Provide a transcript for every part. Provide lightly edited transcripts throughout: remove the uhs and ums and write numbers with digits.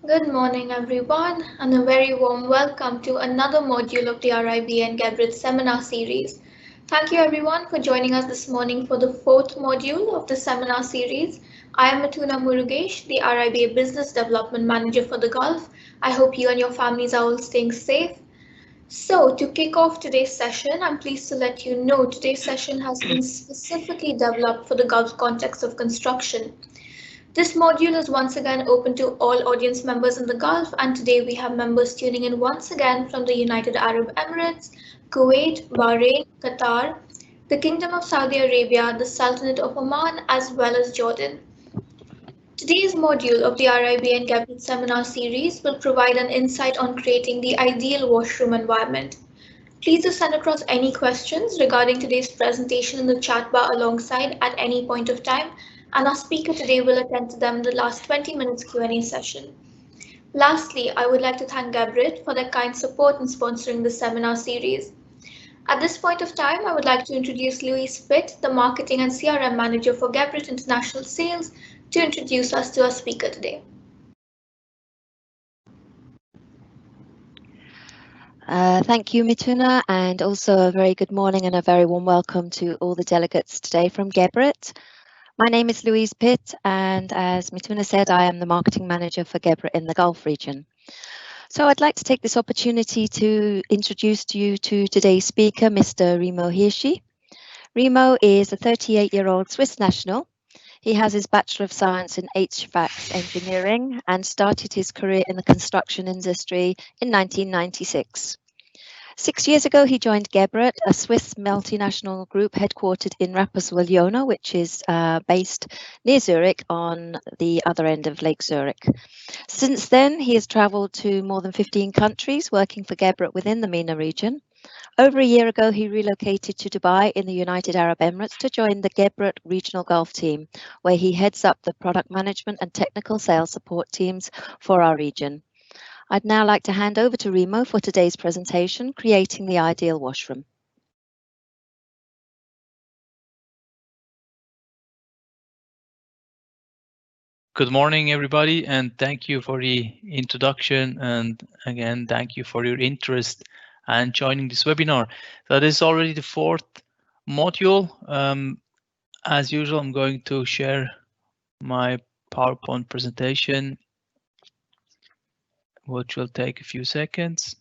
Good morning, everyone, and a very warm welcome to another module of the RIBA and Geberit seminar series. Thank you, everyone, for joining us this morning for the fourth module of the seminar series. I am Mituna Murugesh, the RIBA Business Development Manager for the Gulf. I hope you and your families are all staying safe. So, to kick off today's session, I'm pleased to let you know today's session has been specifically developed for the Gulf context of construction. This module is once again open to all audience members in the Gulf, and today we have members tuning in once again from the United Arab Emirates, Kuwait, Bahrain, Qatar, the Kingdom of Saudi Arabia, the Sultanate of Oman, as well as Jordan. Today's module of the RIB and Geberit seminar series will provide an insight on creating the ideal washroom environment. Please do send across any questions regarding today's presentation in the chat bar alongside at any point of time, and our speaker today will attend to them in the last 20 minutes Q&A session. Lastly, I would like to thank Geberit for their kind support in sponsoring this seminar series. At this point of time, I would like to introduce Louise Pitt, the Marketing and CRM Manager for Geberit International Sales, to introduce us to our speaker today. Thank you, Mituna, and also a very good morning and a very warm welcome to all the delegates today from Geberit. My name is Louise Pitt, and as Mituna said, I am the Marketing Manager for Geberit in the Gulf region. So I'd like to take this opportunity to introduce you to today's speaker, Mr. Remo Hirschi. Remo is a 38-year-old Swiss national. He has his Bachelor of Science in HVAC engineering and started his career in the construction industry in 1996. 6 years ago, he joined Geberit, a Swiss multinational group headquartered in Rapperswil-Jona, which is based near Zurich on the other end of Lake Zurich. Since then, he has traveled to more than 15 countries, working for Geberit within the MENA region. Over a year ago, he relocated to Dubai in the United Arab Emirates to join the Geberit Regional Gulf team, where he heads up the product management and technical sales support teams for our region. I'd now like to hand over to Remo for today's presentation, Creating the Ideal Washroom. Good morning, everybody, and thank you for the introduction. And again, thank you for your interest and joining this webinar. So this is already the fourth module. As usual, I'm going to share my PowerPoint presentation, which will take a few seconds.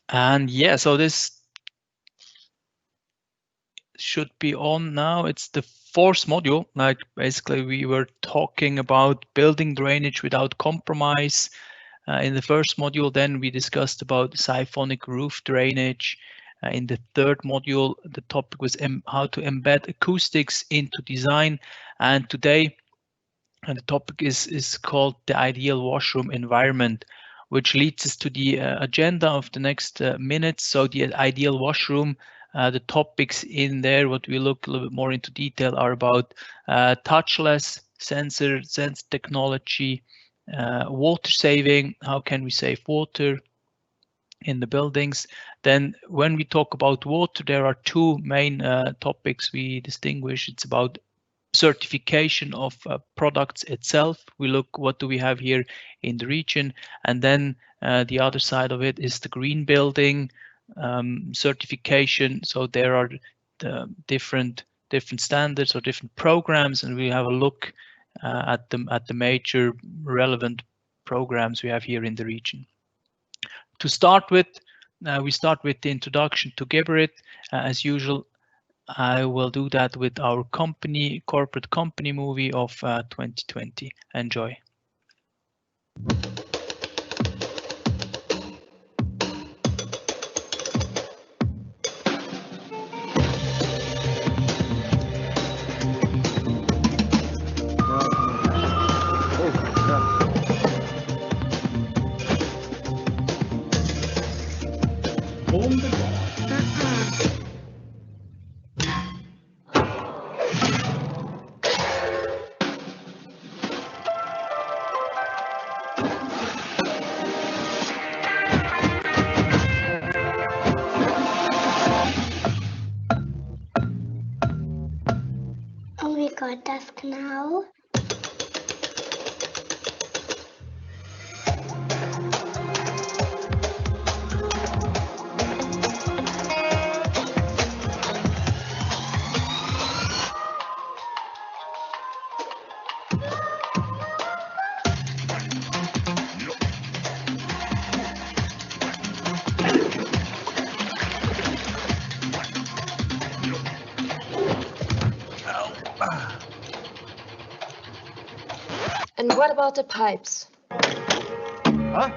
And yeah, so this should be on now. It's the fourth module. Like basically we were talking about building drainage without compromise. In the first module, then we discussed about siphonic roof drainage. In the third module, the topic was how to embed acoustics into design. And today, the topic is called the ideal washroom environment, which leads us to the agenda of the next minutes. So the ideal washroom, the topics in there, what we look a little bit more into detail are about touchless sensor technology, water saving, how can we save water in the buildings. Then when we talk about water, there are two main topics we distinguish. It's about certification of products itself. We look what do we have here in the region, and then the other side of it is the green building certification. So there are the different standards or different programs, and we have a look at the major relevant programs we have here in the region. To start with, we start with the introduction to Geberit. As usual, I will do that with our corporate company movie of 2020. Enjoy. dauert das genau? And what about the pipes? Huh?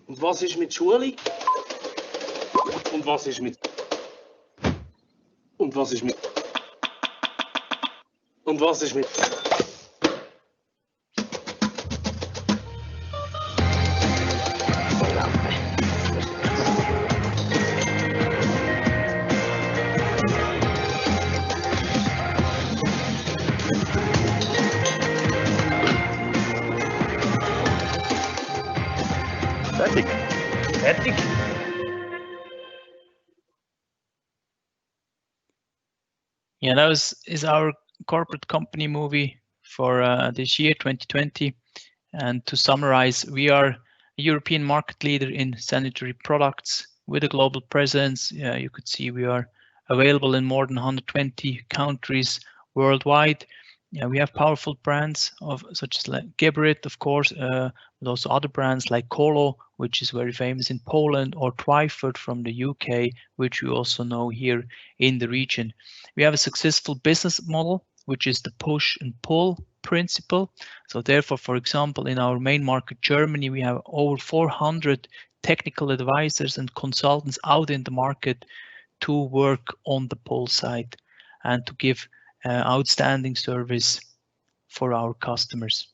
Und was ist mit Schulung? Und was ist mit... Und was ist mit... Und was ist mit... Fertig. Fertig. Yeah, that is our corporate company movie for this year, 2020. And to summarize, we are a European market leader in sanitary products with a global presence. You could see we are available in more than 120 countries worldwide. We have powerful brands such as like Geberit, of course, but also other brands like Colo, which is very famous in Poland, or Twyford from the UK, which we also know here in the region. We have a successful business model, which is the push and pull principle. So therefore, for example, in our main market, Germany, we have over 400 technical advisors and consultants out in the market to work on the pull side and to give outstanding service for our customers.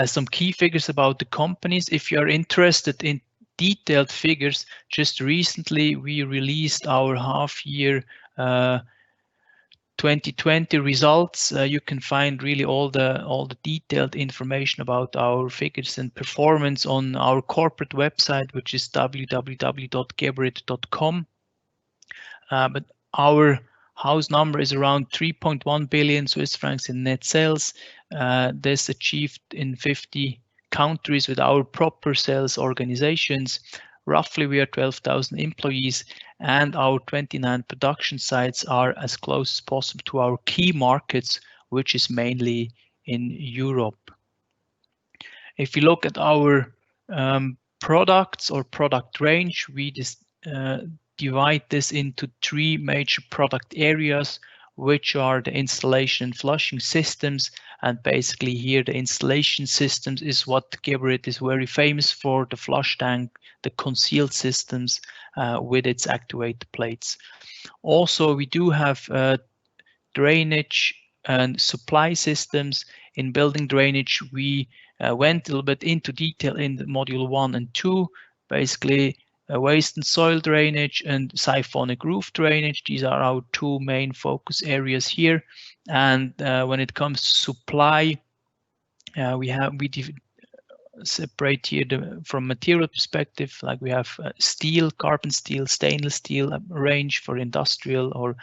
Some key figures about the companies. If you are interested in detailed figures, just recently we released our half-year 2020 results. You can find really all the detailed information about our figures and performance on our corporate website, which is www.geberit.com. But our house number is around 3.1 billion Swiss francs in net sales. This achieved in 50 countries with our proper sales organizations. Roughly, we are 12,000 employees, and our 29 production sites are as close as possible to our key markets, which is mainly in Europe. If you look at our products or product range, we just divide this into three major product areas, which are the installation and flushing systems. And basically here the installation systems is what Geberit is very famous for, the flush tank, the concealed systems with its actuator plates. Also, we do have drainage and supply systems. In building drainage, we went a little bit into detail in the module 1 and 2, basically waste and soil drainage and siphonic roof drainage. These are our two main focus areas here. And when it comes to supply, we separate here from material perspective, like we have steel, carbon steel, stainless steel range for industrial, or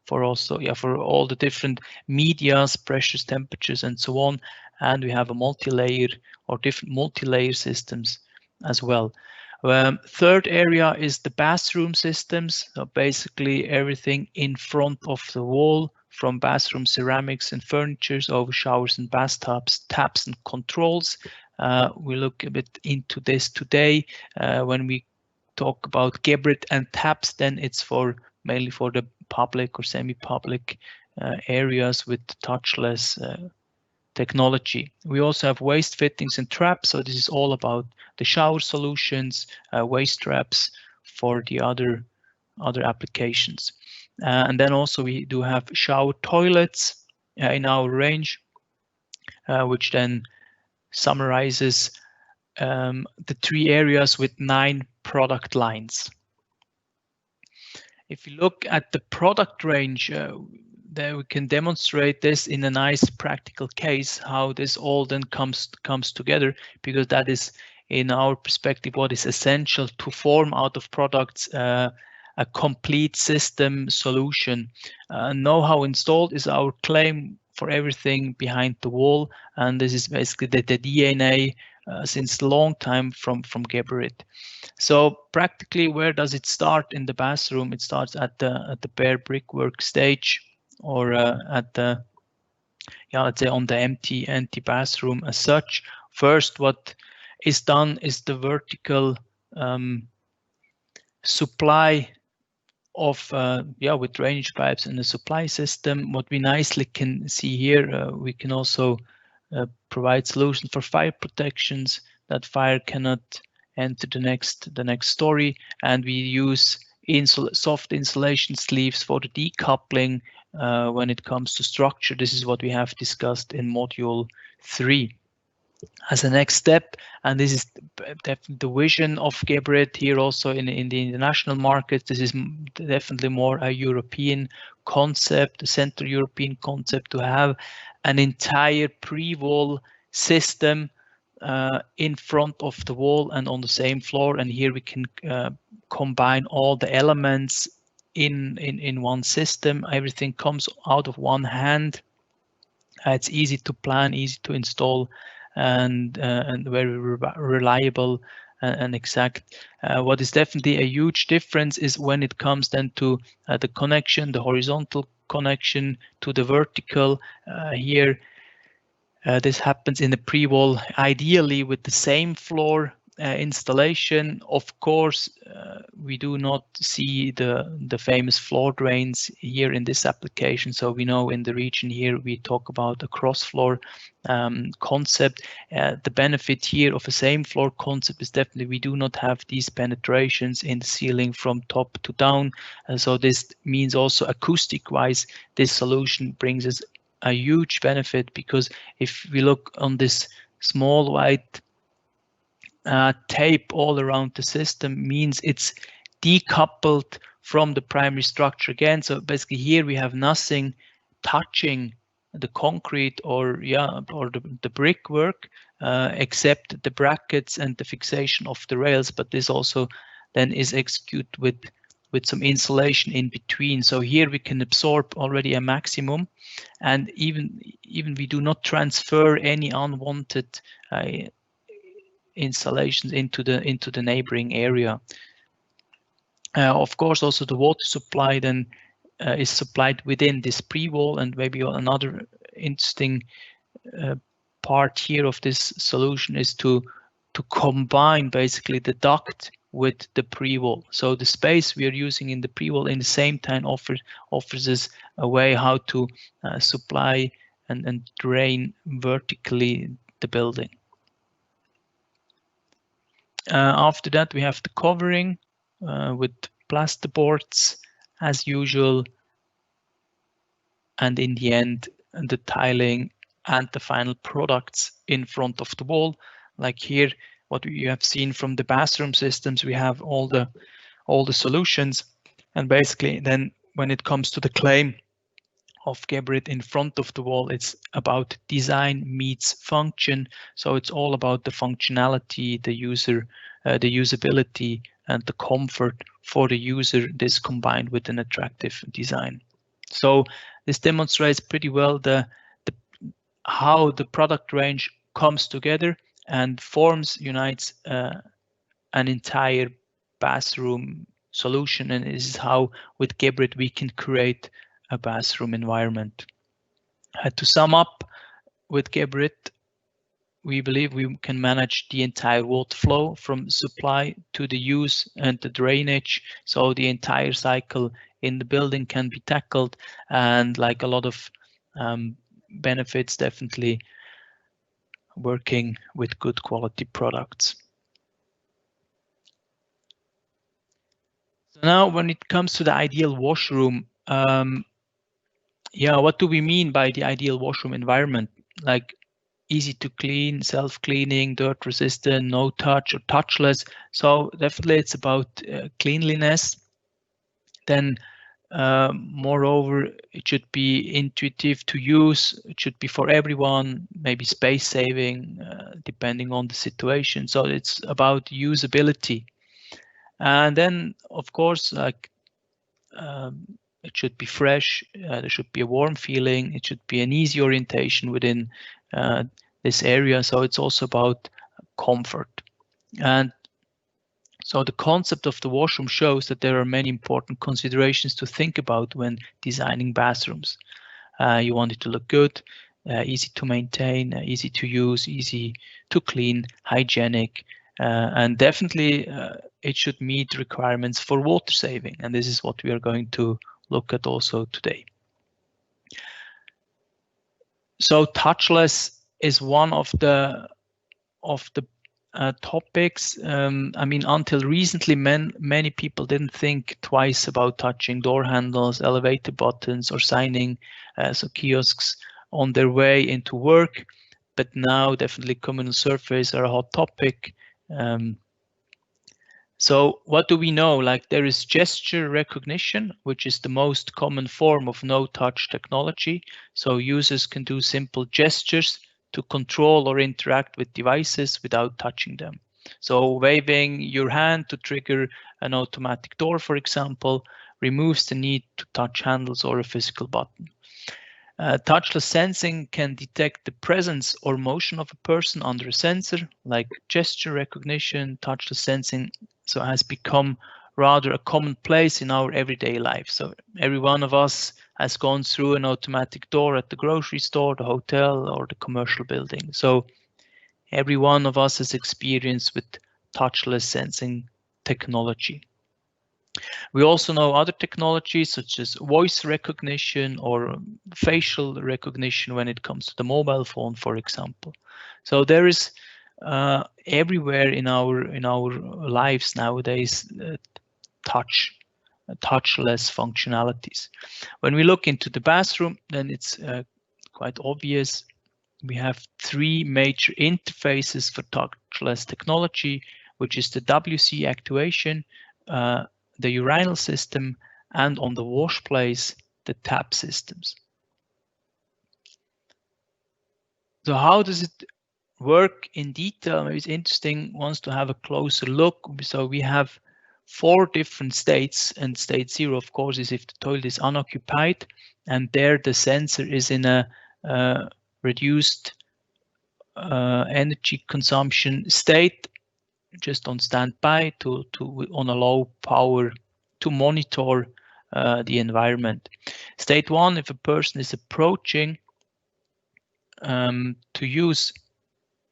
for also for all the different medias, pressures, temperatures, and so on. And we have a multi-layer or different multi-layer systems as well. Third area is the bathroom systems. So basically everything in front of the wall, from bathroom ceramics and furnitures over showers and bathtubs, taps and controls. We look a bit into this today. When we talk about Geberit and taps, then it's mainly for the public or semi-public areas with touchless technology. We also have waste fittings and traps. So this is all about the shower solutions, waste traps for the other applications. And then also we do have shower toilets in our range, which then summarizes the three areas with 9 product lines. If you look at the product range, there we can demonstrate this in a nice practical case, how this all then comes together, because that is, in our perspective, what is essential to form out of products a complete system solution. Know-how installed is our claim for everything behind the wall, and this is basically the DNA since a long time from Geberit. So practically, where does it start in the bathroom? It starts at the bare brickwork stage, or at the, yeah, let's say on the empty bathroom as such. First, what is done is the vertical supply of with drainage pipes and the supply system. What we nicely can see here, we can also provide solutions for fire protections, that fire cannot enter the next story, and we use soft insulation sleeves for the decoupling when it comes to structure. This is what we have discussed in module 3. As a next step, and this is definitely the vision of Geberit here also in the international market, this is definitely more a European concept, a Central European concept, to have an entire pre-wall system in front of the wall and on the same floor. And here we can combine all the elements in one system. Everything comes out of one hand. It's easy to plan, easy to install, and very reliable and exact. What is definitely a huge difference is when it comes then to the connection, the horizontal connection to the vertical. Here, this happens in the pre-wall, ideally with the same floor installation. Of course, we do not see the famous floor drains here in this application. So we know in the region here we talk about a cross-floor concept. The benefit here of a same floor concept is definitely we do not have these penetrations in the ceiling from top to down. So this means also acoustic-wise, this solution brings us a huge benefit, because if we look on this small white tape all around the system, means it's decoupled from the primary structure again. So basically here we have nothing touching the concrete or the brickwork except the brackets and the fixation of the rails, but this also then is executed with some insulation in between. So here we can absorb already a maximum, and even we do not transfer any unwanted installations into the neighboring area. Of course, also the water supply then is supplied within this pre-wall, and maybe another interesting part here of this solution is to combine basically the duct with the pre-wall. So the space we are using in the pre-wall in the same time offers us a way how to supply and drain vertically the building. After that, we have the covering with plasterboards as usual, and in the end, the tiling and the final products in front of the wall. Like here, what you have seen from the bathroom systems, we have all the solutions, and basically then when it comes to the claim of Geberit in front of the wall, it's about design meets function. So it's all about the functionality, the usability, and the comfort for the user. This combined with an attractive design. So this demonstrates pretty well how the product range comes together and unites an entire bathroom solution, and this is how with Geberit we can create a bathroom environment. To sum up, with Geberit, we believe we can manage the entire water flow from supply to the use and the drainage. So the entire cycle in the building can be tackled, and like a lot of benefits, definitely working with good quality products. So now when it comes to the ideal washroom, what do we mean by the ideal washroom environment? Like easy to clean, self-cleaning, dirt resistant, no touch or touchless. So definitely it's about cleanliness. Then moreover, it should be intuitive to use. It should be for everyone, maybe space saving, depending on the situation. So it's about usability. And then, of course, like it should be fresh. There should be a warm feeling. It should be an easy orientation within this area. So it's also about comfort. And so the concept of the washroom shows that there are many important considerations to think about when designing bathrooms. You want it to look good, easy to maintain, easy to use, easy to clean, hygienic, and definitely it should meet requirements for water saving. And this is what we are going to look at also today. So touchless is one of the topics. I mean, until recently, many people didn't think twice about touching door handles, elevator buttons, or signing so kiosks on their way into work. But now, definitely, communal surfaces are a hot topic. So what do we know? Like, there is gesture recognition, which is the most common form of no-touch technology. So users can do simple gestures to control or interact with devices without touching them. So waving your hand to trigger an automatic door, for example, removes the need to touch handles or a physical button. Touchless sensing can detect the presence or motion of a person under a sensor, like gesture recognition. Touchless sensing so has become rather a commonplace in our everyday life. So every one of us has gone through an automatic door at the grocery store, the hotel, or the commercial building. So every one of us has experience with touchless sensing technology. We also know other technologies such as voice recognition or facial recognition when it comes to the mobile phone, for example. So there is everywhere in our lives nowadays touchless functionalities. When we look into the bathroom, then it's quite obvious. We have three major interfaces for touchless technology, which is the WC actuation, the urinal system, and on the wash place, the tap systems. So how does it work in detail? Maybe it's interesting once to have a closer look. So we have 4 different states, and state 0, of course, is if the toilet is unoccupied, and there the sensor is in a reduced energy consumption state, just on standby to on a low power to monitor the environment. State 1, if a person is approaching to use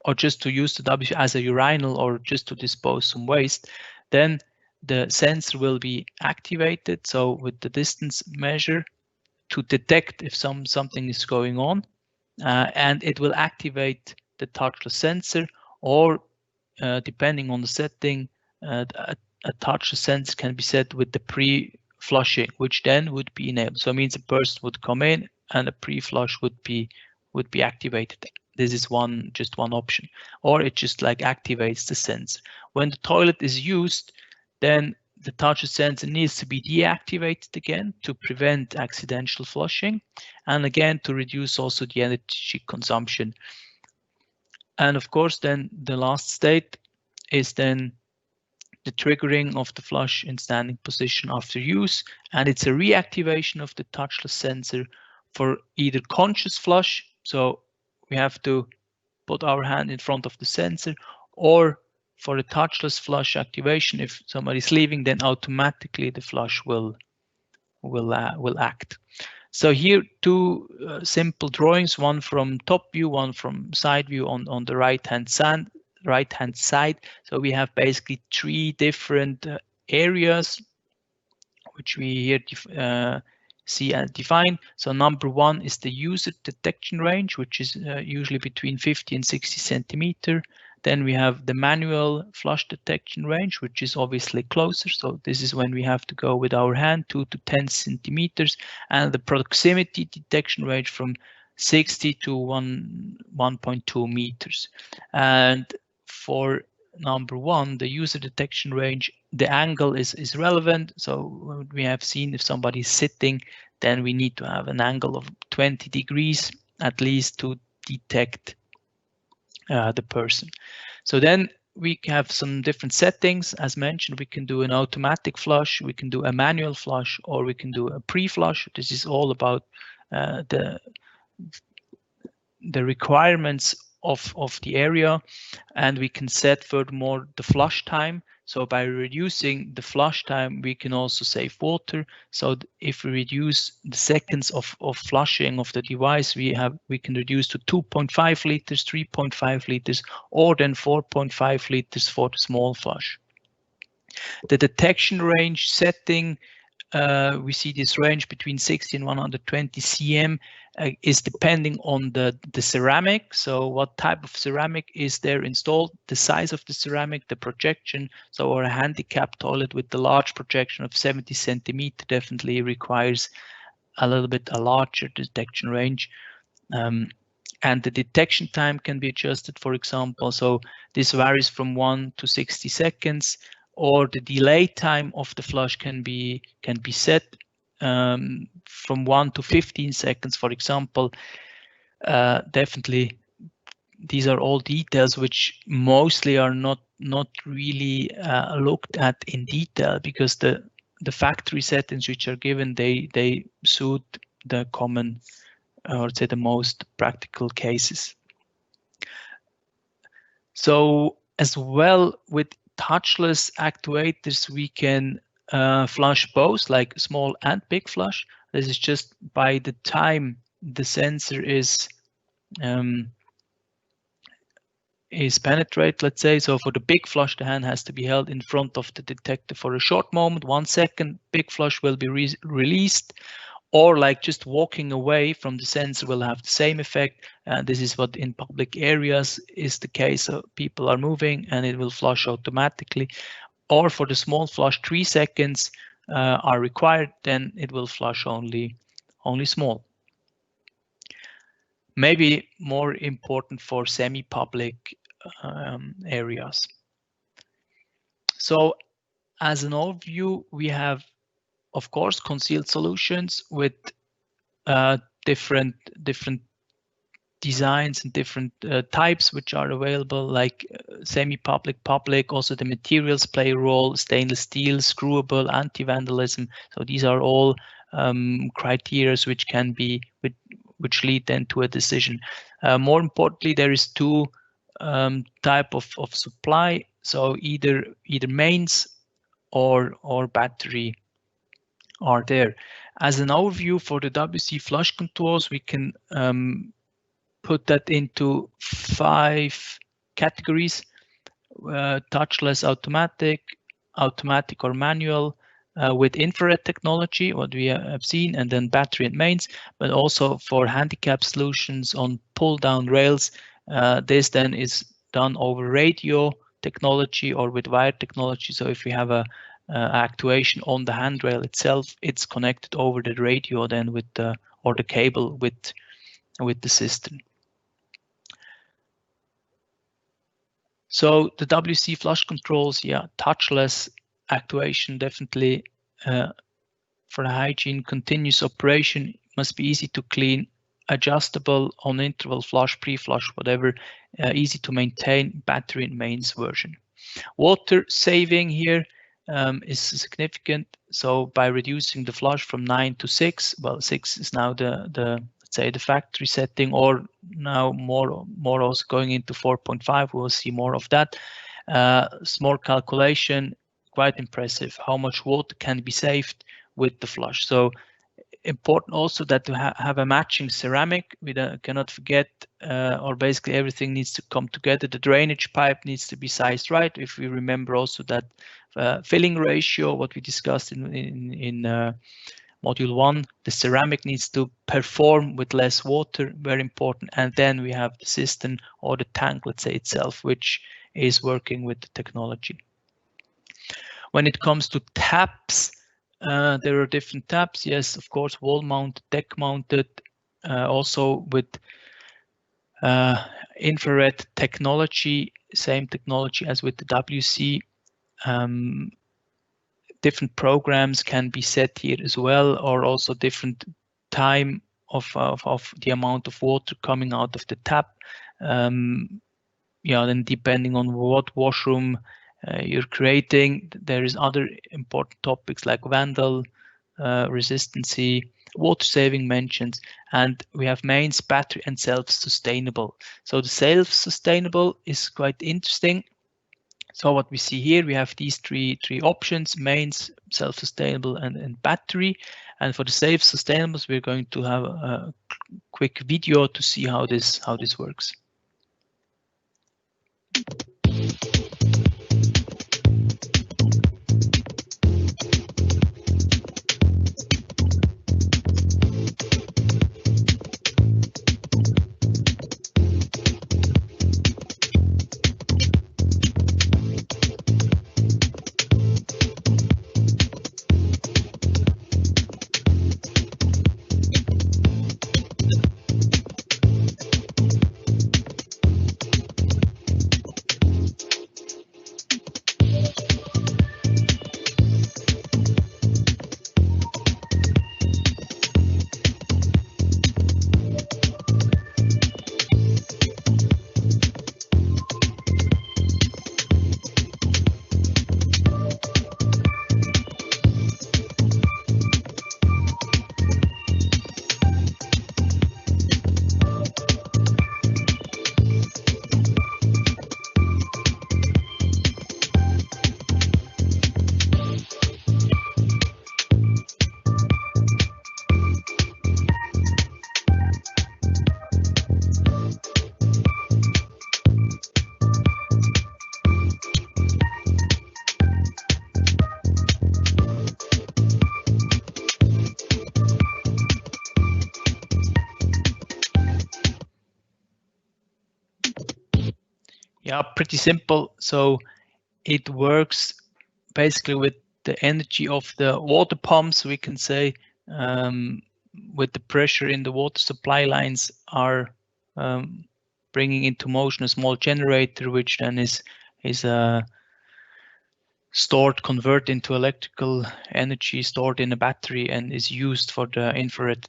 or just to use the WC as a urinal or just to dispose some waste, then the sensor will be activated. So with the distance measure to detect if something is going on, and it will activate the touchless sensor, or depending on the setting, a touchless sensor can be set with the pre-flushing, which then would be enabled. So it means a person would come in and a pre-flush would be activated. This is just one option, or it just like activates the sensor. When the toilet is used, then the touchless sensor needs to be deactivated again to prevent accidental flushing, and again to reduce also the energy consumption. And of course, then the last state is then the triggering of the flush in standing position after use, and it's a reactivation of the touchless sensor for either conscious flush, so we have to put our hand in front of the sensor, or for a touchless flush activation, if somebody's leaving, then automatically the flush will act. So here 2 simple drawings, one from top view, one from side view on the right hand side. So we have basically 3 different areas which we here see and define. So number 1 is the user detection range, which is usually between 50 and 60 centimeter. Then we have the manual flush detection range, which is obviously closer. So this is when we have to go with our hand 2 to 10 centimeters, and the proximity detection range from 60 to 1.2 meters. And for number 1, the user detection range the angle is relevant. So we have seen if somebody is sitting, then we need to have an angle of 20 degrees at least to detect the person. So then we have some different settings. As mentioned, we can do an automatic flush, we can do a manual flush, or we can do a pre-flush. This is all about the requirements of the area, and we can set furthermore the flush time. So by reducing the flush time, we can also save water. So if we reduce the seconds of flushing of the device, we can reduce to 2.5 liters, 3.5 liters, or then 4.5 liters for the small flush. The detection range setting, we see this range between 60 and 120 cm is depending on the ceramic. So what type of ceramic is there installed, the size of the ceramic, the projection. So a handicapped toilet with the large projection of 70 centimeter definitely requires a little bit a larger detection range. And the detection time can be adjusted, for example. So this varies from 1 to 60 seconds. Or the delay time of the flush can be set from 1 to 15 seconds, for example. Definitely, these are all details which mostly are not really looked at in detail, because the factory settings which are given, they suit the common, or say the most practical cases. So as well with touchless actuators, we can flush both, like small and big flush. This is just by the time the sensor is penetrate, let's say. So for the big flush, the hand has to be held in front of the detector for a short moment, 1 second. Big flush will be released, or like just walking away from the sensor will have the same effect. This is what in public areas is the case. So people are moving and it will flush automatically. Or for the small flush, 3 seconds are required, then it will flush only small. Maybe more important for semi-public areas. So as an overview, we have, of course, concealed solutions with different designs and different types which are available, like semi-public, public. Also the materials play a role: stainless steel, screwable, anti-vandalism. So these are all criteria which lead then to a decision. More importantly, there is two type of supply. So either mains or battery are there. As an overview for the WC flush controls, we can put that into 5 categories: touchless automatic, automatic or manual, with infrared technology, what we have seen, and then battery and mains, but also for handicap solutions on pull-down rails. This then is done over radio technology or with wire technology. So if we have a actuation on the handrail itself, it's connected over the radio then with the cable with the system. So the WC flush controls, yeah, touchless actuation, definitely for the hygiene. Continuous operation, must be easy to clean, adjustable on interval, flush, pre-flush, whatever, easy to maintain, battery and mains version. Water saving here is significant. So by reducing the flush from 9 to 6, well, 6 is now the let's say the factory setting, or now more also going into 4.5. We'll see more of that. Small calculation, quite impressive how much water can be saved with the flush. So important also that to have a matching ceramic. We cannot forget, or basically everything needs to come together. The drainage pipe needs to be sized right. If we remember also that filling ratio, what we discussed in module 1, the ceramic needs to perform with less water, very important. And then we have the system or the tank, let's say itself, which is working with the technology. When it comes to taps, there are different taps. Yes, of course, wall mounted, deck mounted, also with infrared technology, same technology as with the WC. different programs can be set here as well, or also different time of the amount of water coming out of the tap. Yeah, then depending on what washroom you're creating, there is other important topics like vandal resistancy, water saving mentions, and we have mains, battery, and self-sustainable. So the self-sustainable is quite interesting. So what we see here, we have these three options: mains, self-sustainable, and battery. And for the self-sustainables, we're going to have a quick video to see how this works. Yeah, pretty simple. So it works basically with the energy of the water pumps, we can say, with the pressure in the water supply lines are bringing into motion a small generator, which then is stored, converted into electrical energy, stored in a battery, and is used for the infrared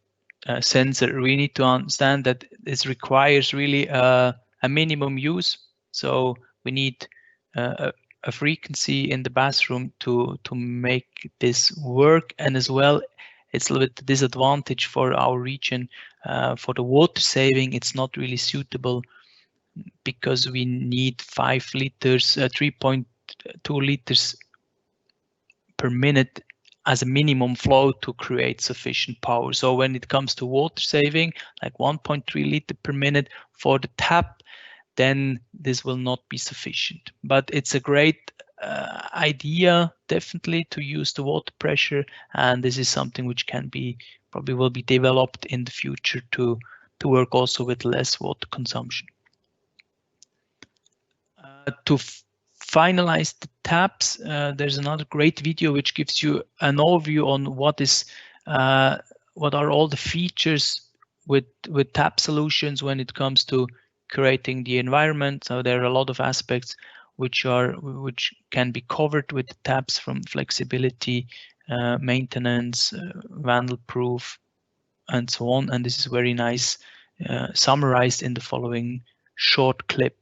sensor. We need to understand that this requires really a minimum use. So we need a frequency in the bathroom to make this work, and as well, it's a little bit disadvantage for our region. For the water saving, it's not really suitable because we need 5 liters, 3.2 liters per minute as a minimum flow to create sufficient power. So when it comes to water saving, like 1.3 liter per minute for the tap, then this will not be sufficient. But it's a great idea, definitely, to use the water pressure, and this is something which can be probably will be developed in the future to work also with less water consumption. To finalize the taps, there's another great video which gives you an overview on what are all the features with tap solutions when it comes to creating the environment. So there are a lot of aspects which can be covered with the taps, from flexibility, maintenance, vandal proof, and so on. And this is very nice, summarized in the following short clip.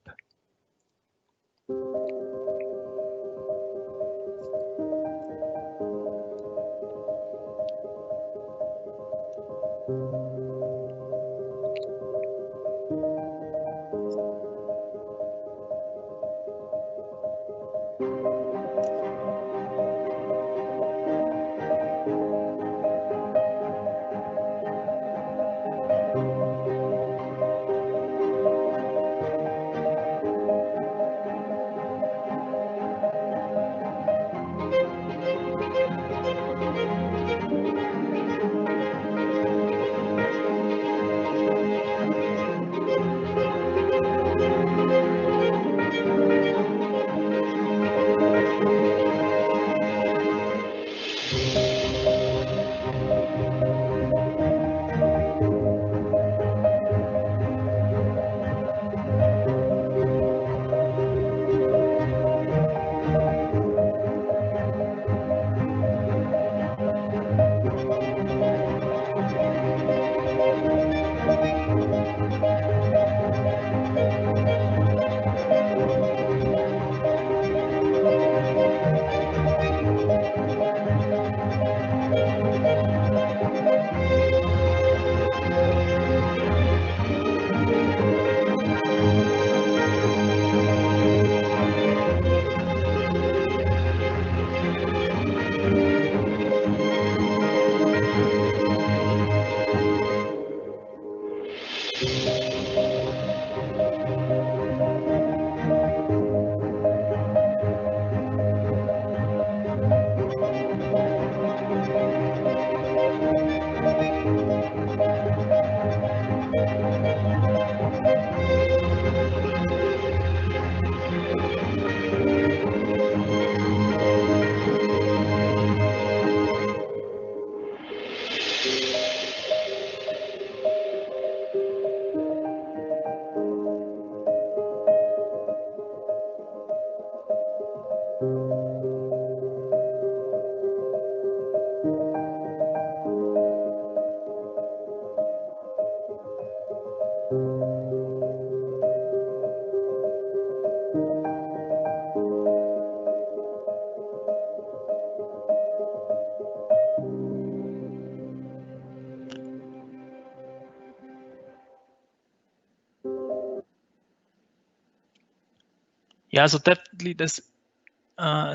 Yeah, so definitely this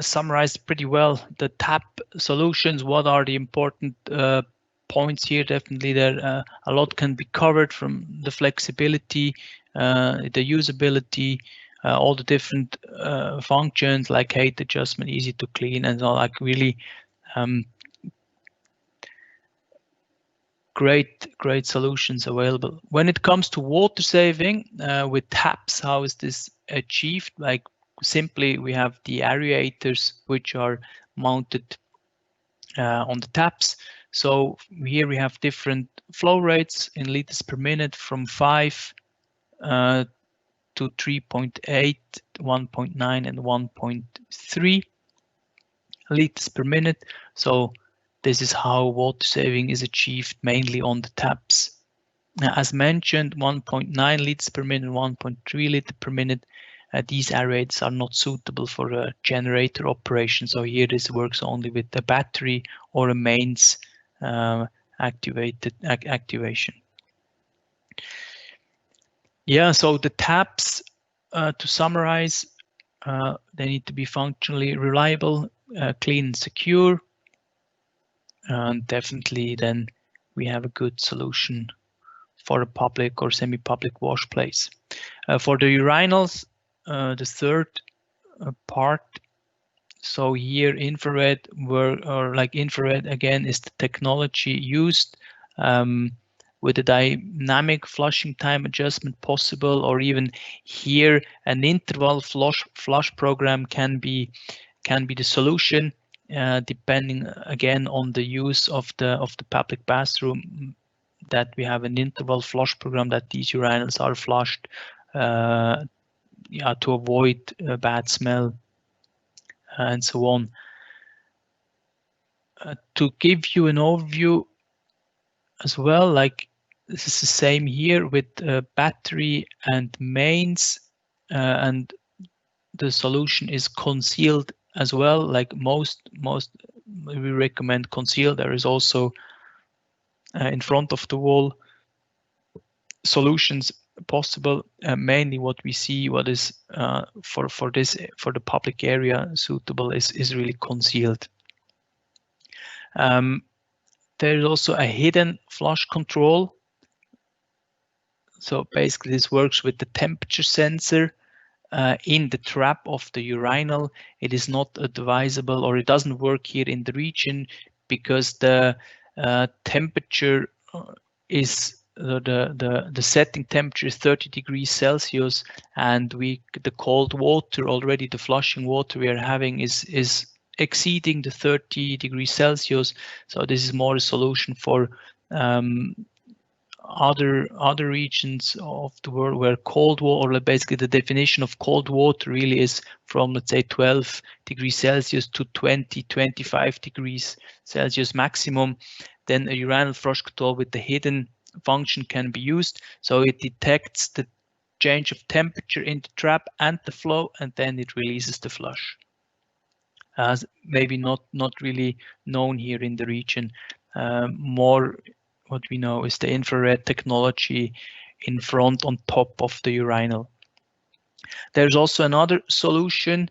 summarized pretty well the tap solutions. What are the important points here? Definitely there a lot can be covered, from the flexibility, the usability, all the different functions like height adjustment, easy to clean, and all, like really great solutions available. When it comes to water saving with taps, how is this achieved? Like simply we have the aerators which are mounted on the taps. So here we have different flow rates in liters per minute from 5 to 3.8, 1.9 and 1.3 liters per minute. So this is how water saving is achieved mainly on the taps. As mentioned, 1.9 liters per minute, 1.3 liter per minute. These aerators are not suitable for a generator operation. So here this works only with a battery or a mains activation. Yeah, so the taps, to summarize, they need to be functionally reliable, clean and secure. And definitely then we have a good solution for a public or semi-public wash place. For the urinals, the third part, so here infrared infrared again is the technology used with a dynamic flushing time adjustment possible, or even here an interval flush program can be the solution, depending again on the use of the public bathroom, that we have an interval flush program that these urinals are flushed to avoid bad smell and so on. To give you an overview as well, like this is the same here with battery and mains, and the solution is concealed as well. Like most we recommend concealed. There is also in front of the wall solutions possible. Mainly what we see, what is for the public area suitable is really concealed. There is also a hidden flush control. So basically this works with the temperature sensor in the trap of the urinal. It is not advisable, or it doesn't work here in the region, because the temperature is the setting temperature is 30 degrees Celsius, and the cold water already, the flushing water we are having is exceeding the 30 degrees Celsius. So this is more a solution for other regions of the world where cold water, or basically the definition of cold water really is from, let's say, 12 degrees Celsius to 25 degrees Celsius maximum. Then a urinal flush control with the hidden function can be used. So it detects the change of temperature in the trap and the flow, and then it releases the flush. As maybe not really known here in the region. More what we know is the infrared technology in front on top of the urinal. There's also another solution,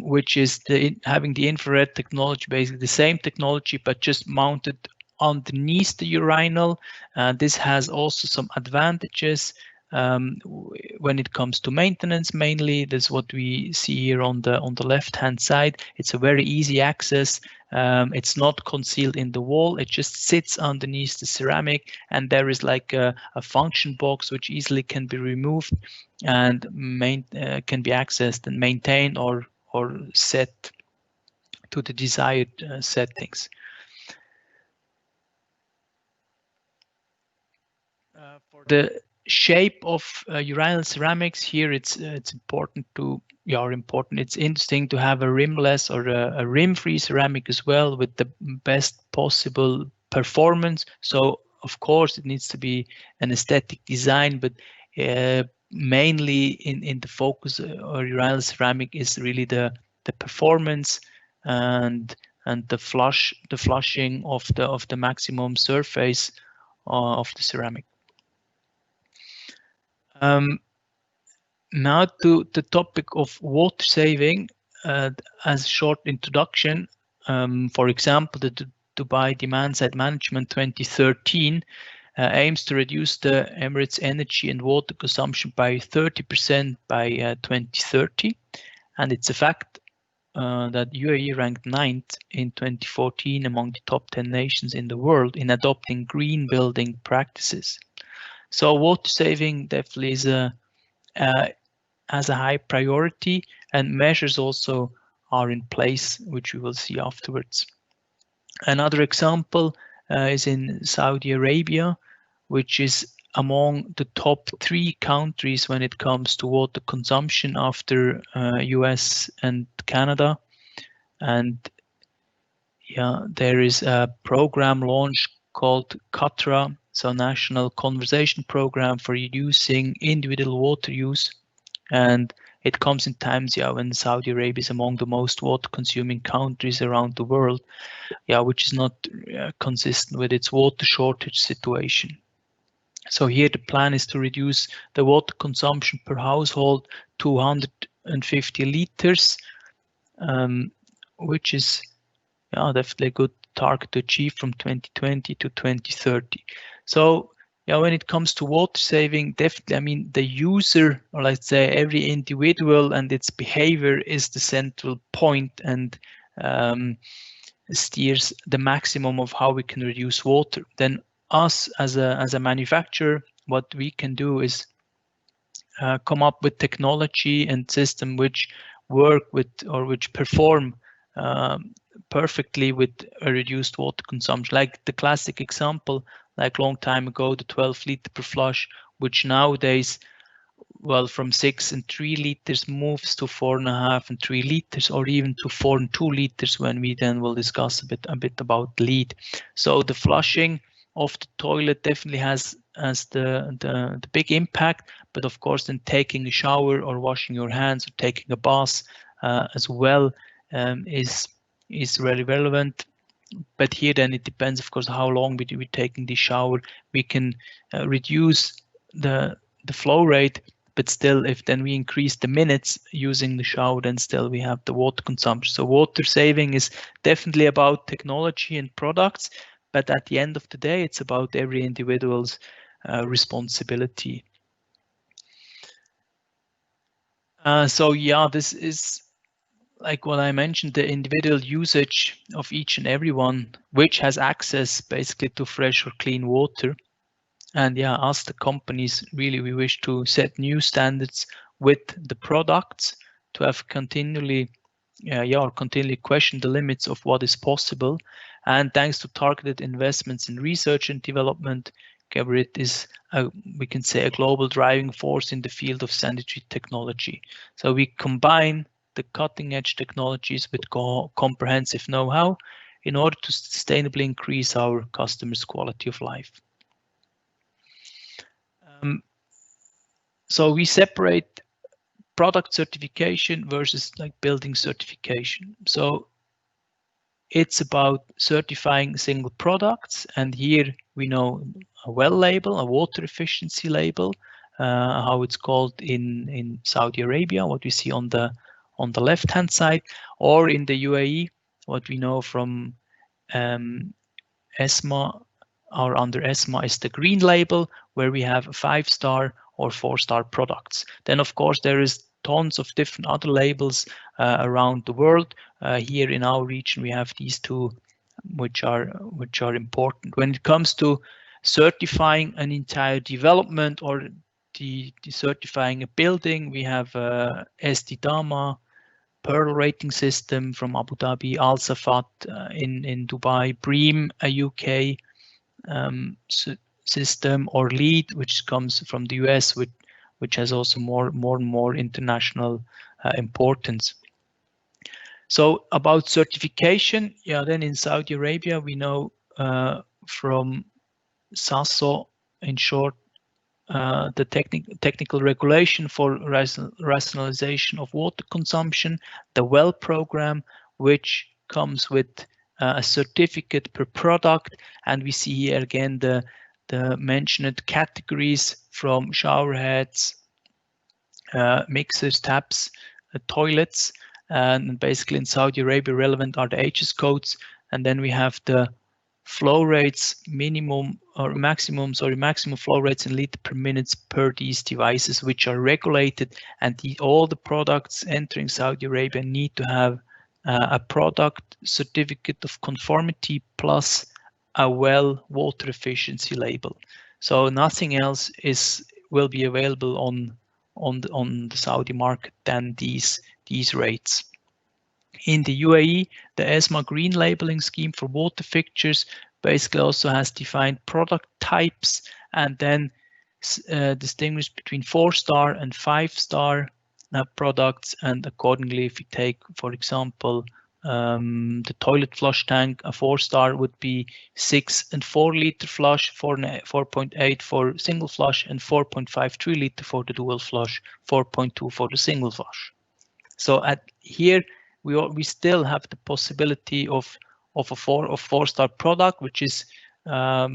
which is having the infrared technology, basically the same technology, but just mounted underneath the urinal. This has also some advantages when it comes to maintenance. Mainly, that's what we see here on the left-hand side. It's a very easy access. It's not concealed in the wall. It just sits underneath the ceramic, and there is like a function box which easily can be removed and can be accessed and maintained or set to the desired settings. For the shape of urinal ceramics here, it's important to it's interesting to have a rimless or a rim-free ceramic as well, with the best possible performance. So of course it needs to be an aesthetic design, but mainly in the focus or urinal ceramic is really the performance and the flushing of the maximum surface of the ceramic. Now to the topic of water saving, as a short introduction, for example, the Dubai Demand Side Management 2013 aims to reduce the Emirates energy and water consumption by 30% by 2030. And it's a fact that UAE ranked 9th in 2014 among the top 10 nations in the world in adopting green building practices. So water saving definitely is has a high priority, and measures also are in place, which we will see afterwards. Another example is in Saudi Arabia, which is among the top 3 countries when it comes to water consumption after US and Canada. And yeah, there is a program launched called QATRA, so National Conservation Program for Reducing Individual Water Use. And it comes in times, yeah, when Saudi Arabia is among the most water-consuming countries around the world, yeah, which is not consistent with its water shortage situation. So here the plan is to reduce the water consumption per household to 150 liters, which is definitely a good target to achieve from 2020 to 2030. So yeah, when it comes to water saving, definitely, I mean, the user, or let's say every individual and its behavior is the central point and steers the maximum of how we can reduce water. Then us as a manufacturer, what we can do is come up with technology and system which work with or which perform perfectly with a reduced water consumption. Like the classic example, like long time ago, the 12 liter per flush, which nowadays, well, from 6 and 3 liters moves to 4.5 and 3 liters, or even to 4 and 2 liters when we then will discuss a bit about lead. So the flushing of the toilet definitely has the big impact, but of course then taking a shower or washing your hands or taking a bath as well is really relevant. But here then it depends, of course, how long we taking the shower. We can reduce the flow rate, but still, if then we increase the minutes using the shower, then still we have the water consumption. So water saving is definitely about technology and products, but at the end of the day, it's about every individual's responsibility. So yeah, this is like what I mentioned, the individual usage of each and every one, which has access basically to fresh or clean water. And yeah, us, the companies, really, we wish to set new standards with the products to have continually question the limits of what is possible. And thanks to targeted investments in research and development, Geberit is, we can say, a global driving force in the field of sanitary technology. So we combine the cutting-edge technologies with comprehensive know-how in order to sustainably increase our customers' quality of life. So we separate product certification versus like building certification. So it's about certifying single products, and here we know a well label, a water efficiency label, how it's called in Saudi Arabia, what we see on the left hand side, or in the UAE, what we know from ESMA or under ESMA is the green label, where we have 5-star or 4-star products. Then of course there is tons of different other labels around the world. Here in our region we have these two, which are important. When it comes to certifying an entire development or the certifying a building, we have SDDAMA, Pearl rating system from Abu Dhabi, Al Safat in Dubai, BREEAM, a UK system, or LEED, which comes from the US, which has also more and more international importance. So about certification, yeah, then in Saudi Arabia, we know from SASO, in short, the technical regulation for rationalization of water consumption, the WELL program, which comes with a certificate per product, and we see here again the mentioned categories from shower heads, mixers, taps, toilets, and basically in Saudi Arabia relevant are the HS codes, and then we have the flow rates, maximum flow rates in liter per minute per these devices, which are regulated, and all the products entering Saudi Arabia need to have a product certificate of conformity plus a well water efficiency label. So nothing else will be available on the Saudi market than these rates. In the UAE, the ESMA green labeling scheme for water fixtures basically also has defined product types and then distinguished between 4-star and 5-star products. And accordingly, if you take, for example, the toilet flush tank, a 4-star would be 6 and 4 liter flush, 4.8 for single flush, and 4.53 liter for the dual flush, 4.2 for the single flush. So here we still have the possibility of a 4-star product, which is a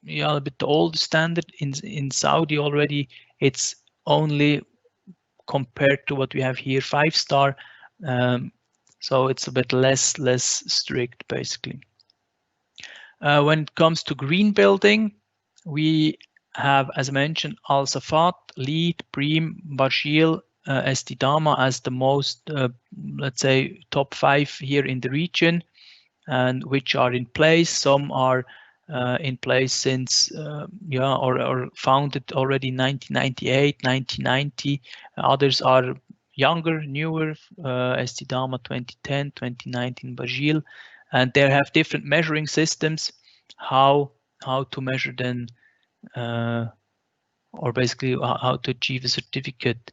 bit the old standard in Saudi already. It's only compared to what we have here 5-star, so it's a bit less strict basically. When it comes to green building, we have, as I mentioned, Al Safat, LEED, BREEAM, Bashil, Estidama as the most, let's say, top 5 here in the region, and which are in place. Some are in place since, or founded already in 1998, 1990. Others are younger, newer, Estidama 2010, 2019, Bashil, and they have different measuring systems, how to measure them, or basically how to achieve a certificate.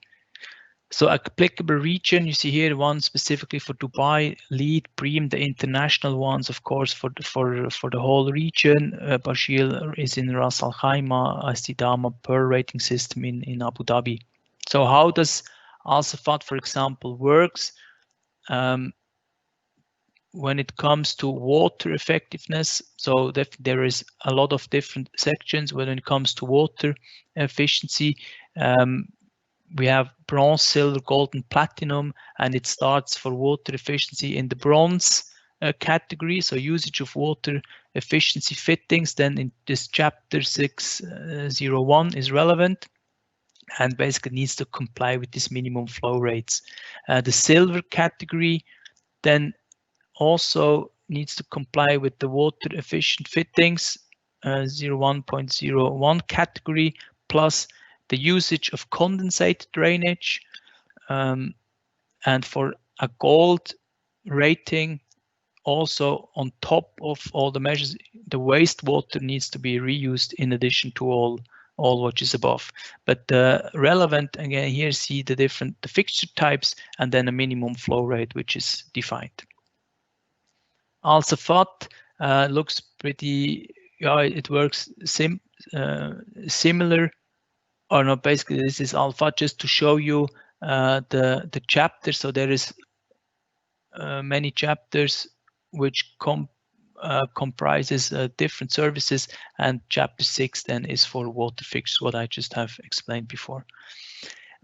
So applicable region, you see here one specifically for Dubai, LEED, BREEAM, the international ones, of course, for the whole region. Bashil is in Ras Al Khaimah, Estidama Pearl rating system in Abu Dhabi. So how does Al Safat, for example, works? When it comes to water effectiveness, so there is a lot of different sections. When it comes to water efficiency, we have bronze, silver, gold, and platinum, and it starts for water efficiency in the bronze category. So usage of water efficiency fittings, then in this chapter 601 is relevant and basically needs to comply with this minimum flow rates. The silver category then also needs to comply with the water efficient fittings 01.01 category, plus the usage of condensate drainage, and for a gold rating, also on top of all the measures, the wastewater needs to be reused in addition to all what is above. But relevant again here, see the fixture types and then a minimum flow rate which is defined. Al Safat looks pretty, it works similar. Or no, basically this is Alpha just to show you the chapter. So there is many chapters which comprises different services, and chapter 6 then is for water fixtures, what I just have explained before.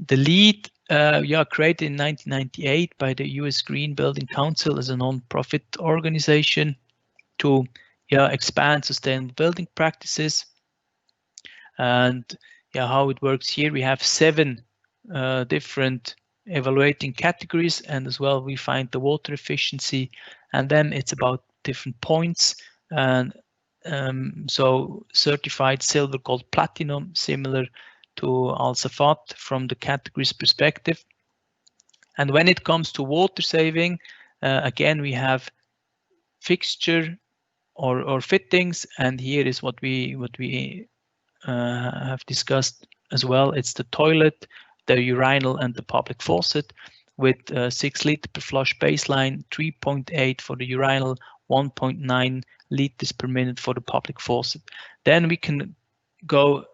The LEED, created in 1998 by the US Green Building Council as a non-profit organization to expand sustainable building practices. And how it works here, we have 7 different evaluating categories, and as well we find the water efficiency, and then it's about different points. And so certified silver, gold, platinum, similar to Al Safat from the categories perspective. And when it comes to water saving, again we have fixture or fittings, and here is what we have discussed as well. It's the toilet, the urinal, and the public faucet with 6 liter per flush baseline, 3.8 for the urinal, 1.9 liters per minute for the public faucet. Then we can go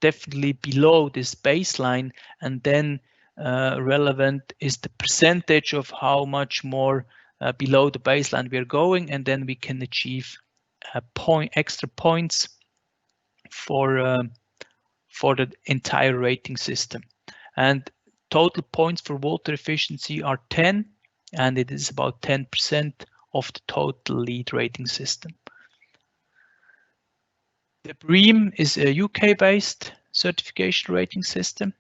definitely below this baseline, and then relevant is the percentage of how much more below the baseline we are going, and then we can achieve extra points for the entire rating system. And total points for water efficiency are 10, and it is about 10% of the total LEED rating system. The BREEAM is a UK-based certification rating system,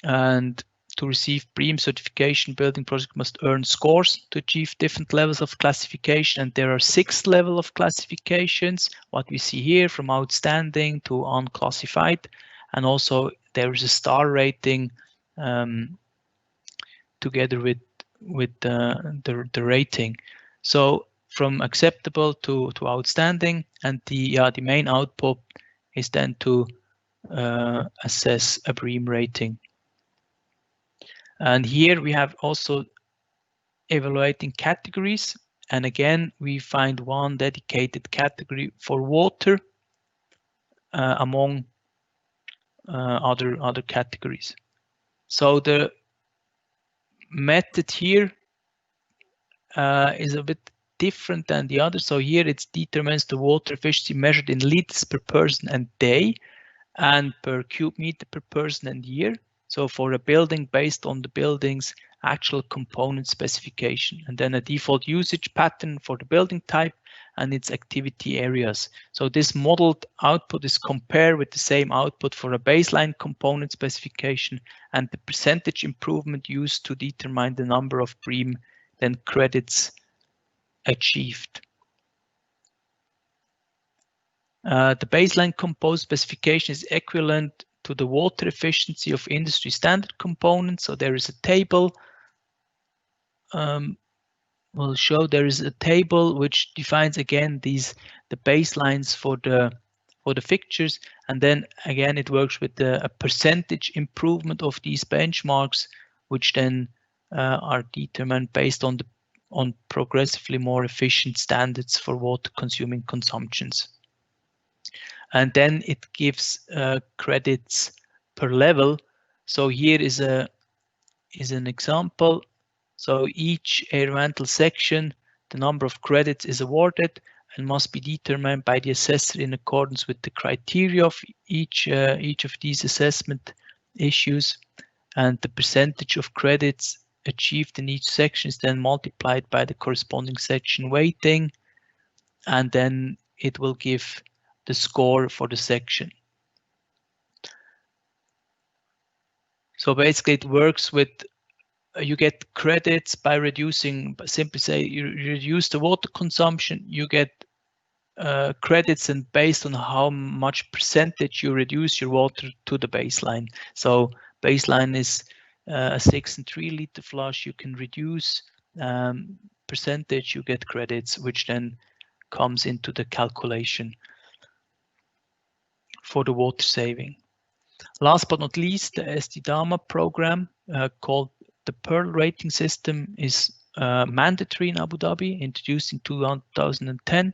and to receive BREEAM certification, building project must earn scores to achieve different levels of classification, and there are 6 levels of classifications, what we see here from outstanding to unclassified, and also there is a star rating together with the rating. So from acceptable to outstanding, and the main output is then to assess a BREEAM rating. And here we have also evaluating categories, and again we find one dedicated category for water among other categories. So the method here is a bit different than the other. So here it determines the water efficiency measured in liters per person and day and per cube meter per person and year. So for a building based on the building's actual component specification, and then a default usage pattern for the building type and its activity areas. So this modeled output is compared with the same output for a baseline component specification and the percentage improvement used to determine the number of BREEAM then credits achieved. The baseline component specification is equivalent to the water efficiency of industry standard components. So there is a table. We'll show there is a table which defines again the baselines for the fixtures, and then again it works with a percentage improvement of these benchmarks, which then are determined based on progressively more efficient standards for water consuming consumptions. And then it gives credits per level. So here is an example. So each environmental section, the number of credits is awarded and must be determined by the assessor in accordance with the criteria of each of these assessment issues, and the percentage of credits achieved in each section is then multiplied by the corresponding section weighting, and then it will give the score for the section. So basically it works with, you get credits by reducing, simply say you reduce the water consumption, you get credits, and based on how much percentage you reduce your water to the baseline. So baseline is a 6 and 3 liter flush, you can reduce percentage, you get credits, which then comes into the calculation for the water saving. Last but not least, the SDDAMA program called the Pearl rating system is mandatory in Abu Dhabi, introduced in 2010,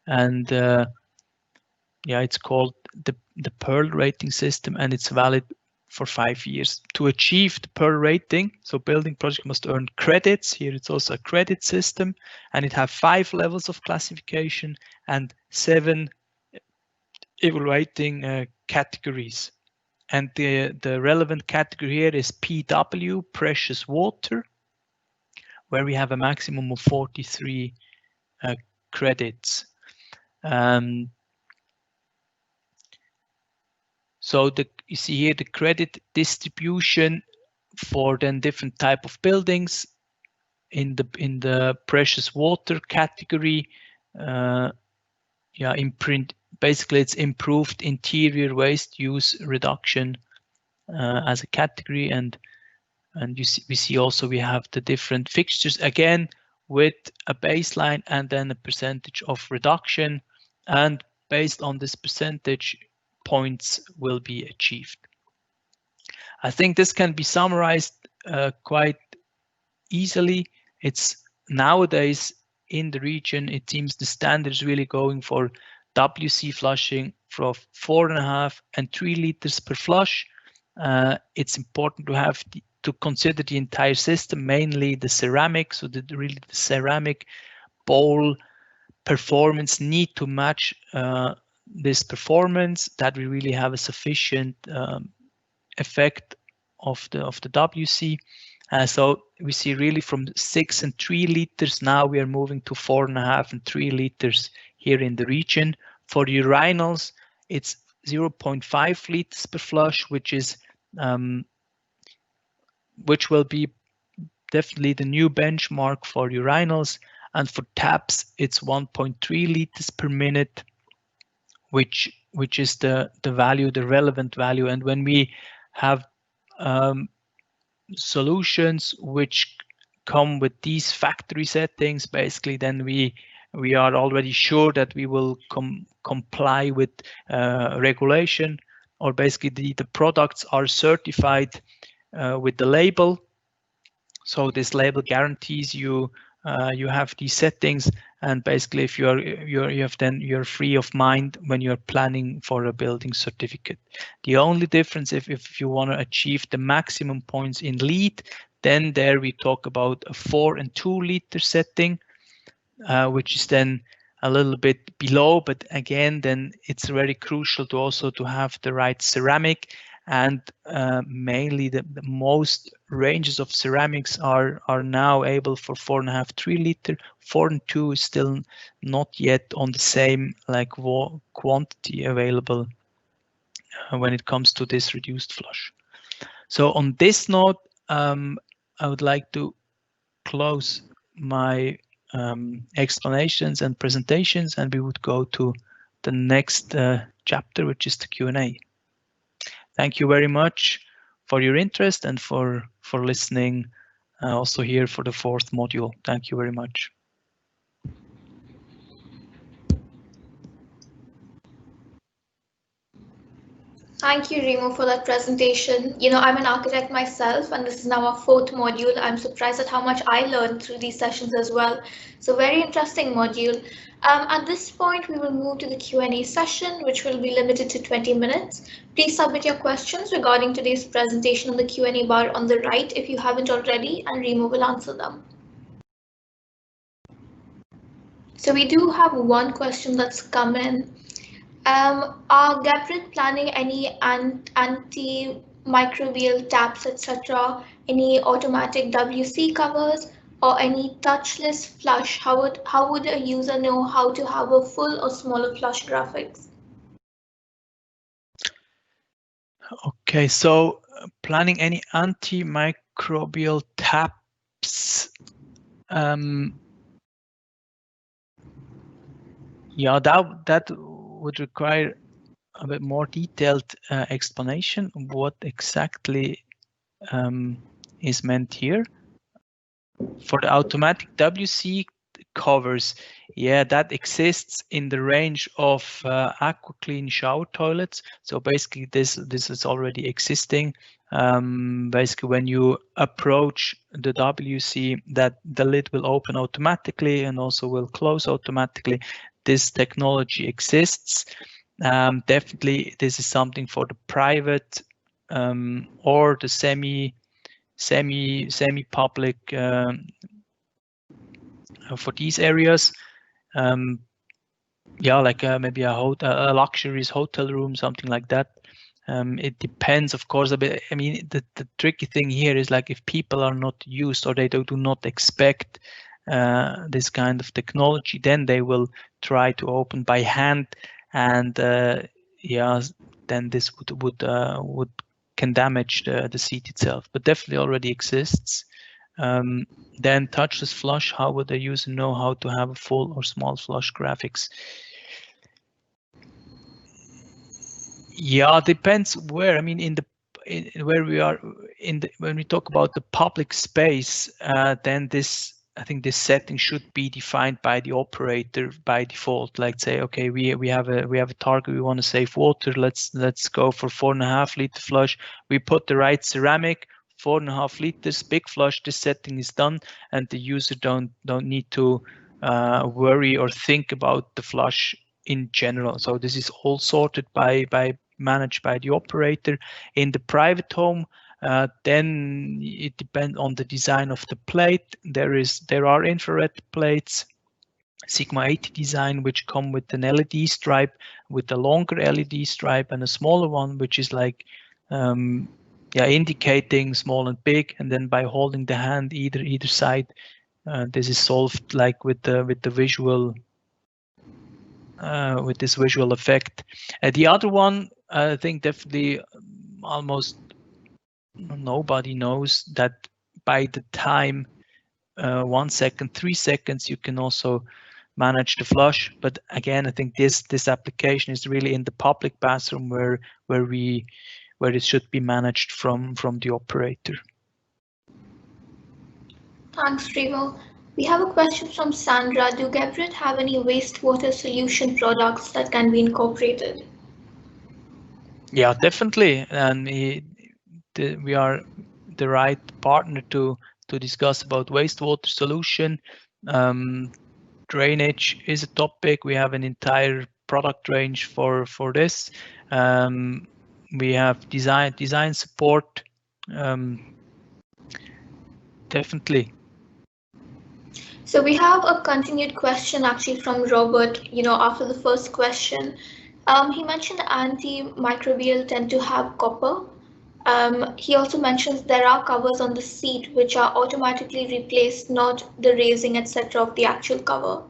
and yeah, it's called the Pearl rating system, and it's valid for 5 years. To achieve the Pearl rating, so building project must earn credits. Here it's also a credit system, and it have 5 levels of classification and 7 evaluating categories. And the relevant category here is PW, precious water, where we have a maximum of 43 credits. So you see here the credit distribution for then different type of buildings. In the precious water category, yeah, basically it's improved interior waste use reduction as a category, and we see also we have the different fixtures again with a baseline and then a percentage of reduction, and based on this percentage, points will be achieved. I think this can be summarized quite easily. It's nowadays in the region, it seems the standard is really going for WC flushing from 4.5 and 3 liters per flush. It's important to have to consider the entire system, mainly the ceramic. So really the ceramic bowl performance need to match this performance, that we really have a sufficient effect of the WC. So we see really from 6 and 3 liters. Now we are moving to 4.5 and 3 liters here in the region. For urinals, it's 0.5 liters per flush, which will be definitely the new benchmark for urinals. And for taps, it's 1.3 liters per minute, which is the value, the relevant value. And when we have solutions which come with these factory settings, basically, then we are already sure that we will comply with regulation, or basically the products are certified with the label. So this label guarantees you have these settings, and basically if you're free of mind when you're planning for a building certificate. The only difference, if you want to achieve the maximum points in LEED, then there we talk about a 4 and 2 liter setting, which is then a little bit below, but again, then it's very crucial to also to have the right ceramic. And mainly the most ranges of ceramics are now able for 4.5, 3 liter. 4 and 2 is still not yet on the same quantity available when it comes to this reduced flush. So on this note, I would like to close my explanations and presentations, and we would go to the next chapter, which is the Q&A. Thank you very much for your interest and for listening also here for the 4th module. Thank you very much. Thank you, Remo, for that presentation. You know, I'm an architect myself, and this is now our 4th module. I'm surprised at how much I learned through these sessions as well. So very interesting module. At this point, we will move to the Q&A session, which will be limited to 20 minutes. Please submit your questions regarding today's presentation on the Q&A bar on the right if you haven't already, and Remo will answer them. So we do have one question that's come in. Are Geberit planning any antimicrobial taps, etc., any automatic WC covers, or any touchless flush? How would a user know how to have a full or smaller flush graphics? Okay, so planning any antimicrobial taps. Yeah, that would require a bit more detailed explanation of what exactly is meant here. For the automatic WC covers, yeah, that exists in the range of AquaClean shower toilets. So basically this is already existing. Basically when you approach the WC, that the lid will open automatically and also will close automatically. This technology exists. Definitely this is something for the private or the semi-public for these areas. Yeah, like maybe a luxurious hotel room, something like that. It depends, of course, a bit. I mean, the tricky thing here is like if people are not used or they do not expect this kind of technology, then they will try to open by hand, and yeah, then this can damage the seat itself. But definitely already exists. Then touchless flush. How would the user know how to have a full or small flush graphics? Yeah, depends where. I mean, where we are when we talk about the public space, then I think this setting should be defined by the operator by default. Like say, okay, we have a target. We want to save water. Let's go for 4.5 liter flush. We put the right ceramic. 4.5 liters, big flush. This setting is done, and the user don't need to worry or think about the flush in general. So this is all sorted managed by the operator. In the private home, then it depends on the design of the plate. There are infrared plates, Sigma 80 design, which come with an LED stripe, with a longer LED stripe and a smaller one, which is like indicating small and big, and then by holding the hand either side, this is solved like with the visual with this visual effect. The other one, I think definitely almost nobody knows that by the time 1 second, 3 seconds, you can also manage the flush. But again, I think this application is really in the public bathroom where it should be managed from the operator. Thanks, Remo. We have a question from Sandra. Do Geberit have any wastewater solution products that can be incorporated? Yeah, definitely, and we are the right partner to discuss about wastewater solution. Drainage is a topic. We have an entire product range for this. We have design support. Definitely. So we have a continued question actually from Robert, after the first question. He mentioned antimicrobial tend to have copper. He also mentions there are covers on the seat which are automatically replaced, not the raising, etc. of the actual cover.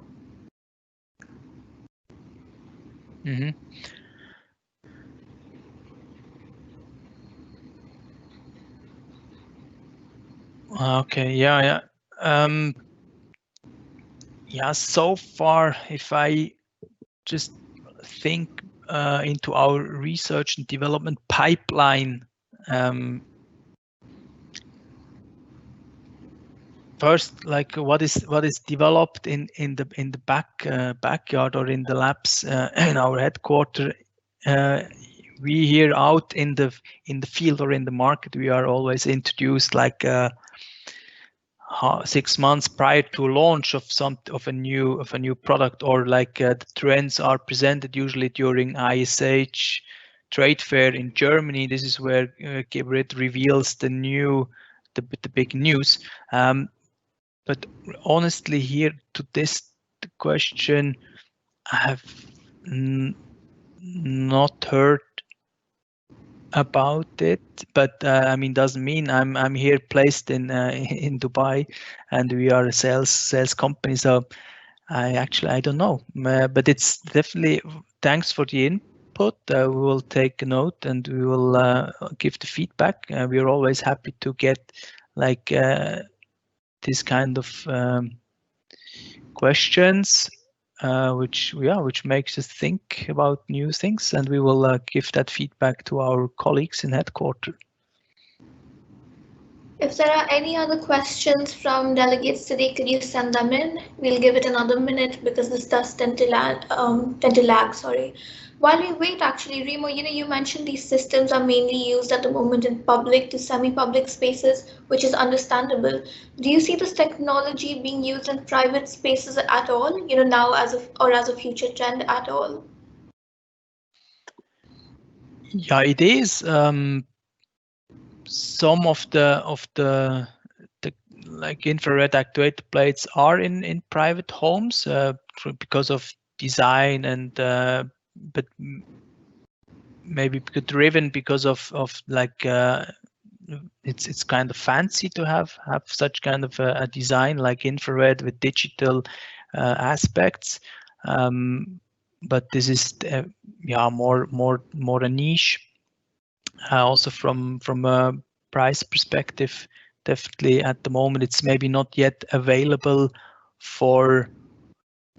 Mm-hmm. Okay, yeah. So far, if I just think into our research and development pipeline, first, like what is developed in the backyard or in the labs in our headquarters. We here out in the field or in the market, we are always introduced like 6 months prior to launch of a new product, or like the trends are presented usually during ISH trade fair in Germany. This is where Geberit reveals the big news. But honestly, here to this question, I have not heard about it, but I mean, doesn't mean I'm here placed in Dubai, and we are a sales company. So I don't know, but it's definitely thanks for the input. We will take a note and we will give the feedback. We are always happy to get like this kind of questions, which makes us think about new things, and we will give that feedback to our colleagues in headquarters. If there are any other questions from delegates today, could you send them in? We'll give it another minute because this does tend to lag. Sorry. While we wait, actually, Remo, you mentioned these systems are mainly used at the moment in public to semi-public spaces, which is understandable. Do you see this technology being used in private spaces at all? Now as a future trend at all? Yeah, it is. Some of the like infrared actuator plates are in private homes because of design and but maybe driven because of like it's kind of fancy to have such kind of a design like infrared with digital aspects. But this is more a niche. Also from a price perspective, definitely at the moment it's maybe not yet available for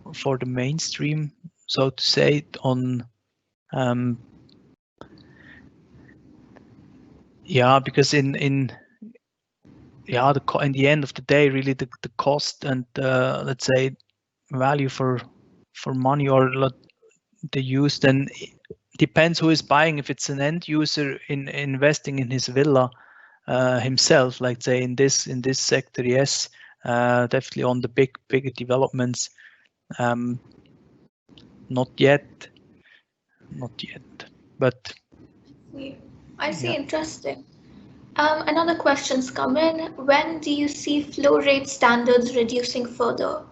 the mainstream, so to say, on because in the end of the day, really the cost and let's say value for money or the use then depends who is buying. If it's an end user investing in his villa himself, like say in this sector, yes, definitely on the bigger developments, not yet, but I see. Interesting. Another question's come in. When do you see flow rate standards reducing further?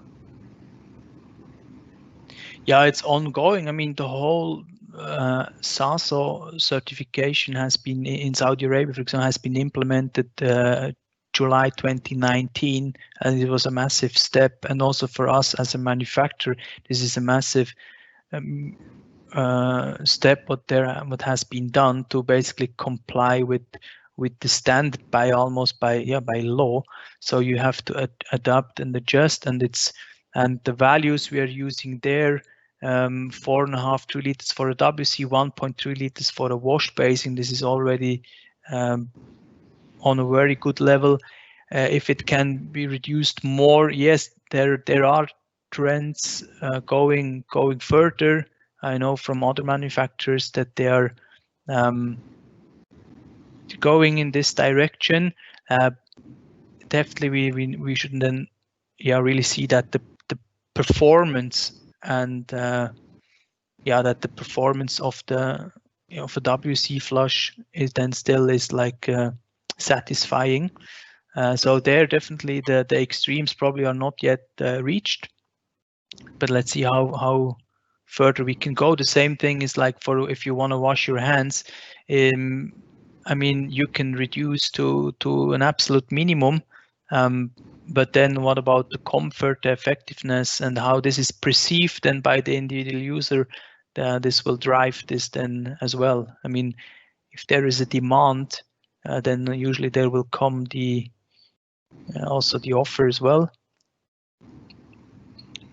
Yeah, it's ongoing. I mean, the whole SASO certification has been in Saudi Arabia, for example, has been implemented July 2019, and it was a massive step. And also for us as a manufacturer, this is a massive step what has been done to basically comply with the standard by law. So you have to adapt and adjust, and the values we are using there, 4.5 2 liters for a WC, 1.3 liters for a wash basin. This is already on a very good level. If it can be reduced more, yes, there are trends going further. I know from other manufacturers that they are going in this direction. Definitely, we should then really see that the performance and that the performance of the of a WC flush is like satisfying. So there definitely the extremes probably are not yet reached, but let's see how further we can go. The same thing is like for if you want to wash your hands. I mean, you can reduce to an absolute minimum, but then what about the comfort, the effectiveness, and how this is perceived then by the individual user? This will drive this then as well. I mean, if there is a demand, then usually there will come also the offer as well.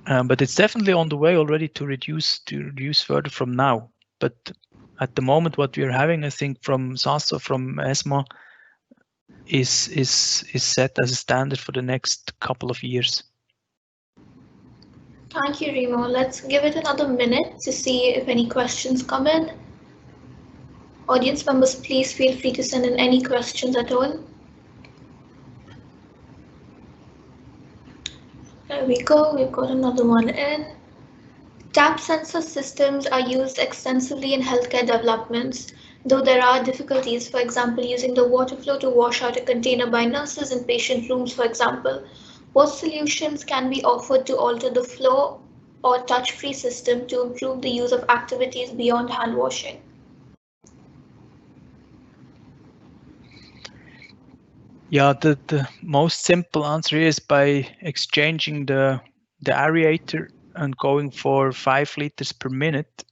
But it's definitely on the way already to reduce further from now. But at the moment, what we are having, I think, from SASO, from ESMA, is set as a standard for the next couple of years. Thank you, Remo. Let's give it another minute to see if any questions come in. Audience members, please feel free to send in any questions at all. There we go, we've got another one in. Tap sensor systems are used extensively in healthcare developments, though there are difficulties, for example, using the water flow to wash out a container by nurses in patient rooms, for example. What solutions can be offered to alter the flow or touch-free system to improve the use of activities beyond hand washing? Yeah, the most simple answer is by exchanging the aerator and going for 5 liters per minute.